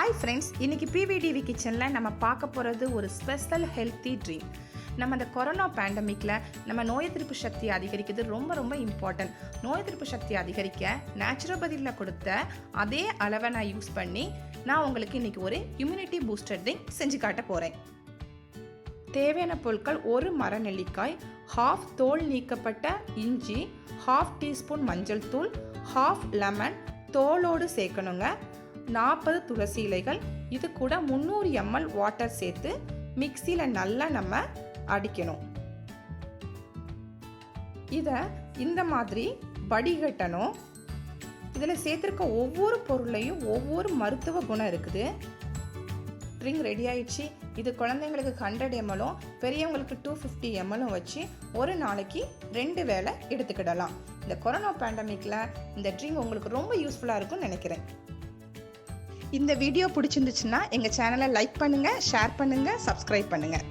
Hi friends, இன்றைக்கி PVDV கிச்சனில் நம்ம பார்க்க போகிறது ஒரு ஸ்பெஷல் ஹெல்த்தி ட்ரிங்க். நம்ம அந்த கொரோனா பேண்டமிக்கில் நம்ம நோய் எதிர்ப்பு சக்தியை அதிகரிக்கிறது ரொம்ப இம்பார்ட்டன்ட். நோய் எதிர்ப்பு சக்தியை அதிகரிக்க நேச்சுரோபதியில் கொடுத்த அதே அளவை நான் யூஸ் பண்ணி நான் உங்களுக்கு இன்றைக்கி ஒரு இம்யூனிட்டி பூஸ்டர் ட்ரிங்க் செஞ்சு காட்ட போகிறேன். தேவையான பொருட்கள்: ஒரு மர நெல்லிக்காய், ½ தோல் நீக்கப்பட்ட இஞ்சி, ½ டீஸ்பூன் மஞ்சள் தூள், ½ லெமன் தோலோடு சேர்க்கணுங்க, 40 துளசி இலைகள், இது கூட 300 ml வாட்டர் சேர்த்து மிக்சியில் நல்லா நம்ம அடிக்கணும். இதை இந்த மாதிரி வடிகட்டணும். இதில் சேர்த்துருக்க ஒவ்வொரு பொருளையும் ஒவ்வொரு மருத்துவ குணம் இருக்குது. ட்ரிங்க் ரெடி ஆயிடுச்சு. இது குழந்தைங்களுக்கு 100 ml, பெரியவங்களுக்கு 250 ml வச்சு ஒரு நாளைக்கு 2 வேளை எடுத்துக்கிடலாம். இந்த கொரோனா பேண்டமிக்கில் இந்த ட்ரிங்க் உங்களுக்கு ரொம்ப யூஸ்ஃபுல்லாக இருக்கும்னு நினைக்கிறேன். இந்த வீடியோ பிடிச்சிருந்துச்சுன்னா எங்கள் சேனலை லைக் பண்ணுங்கள், ஷேர் பண்ணுங்கள், சப்ஸ்கிரைப் பண்ணுங்கள்.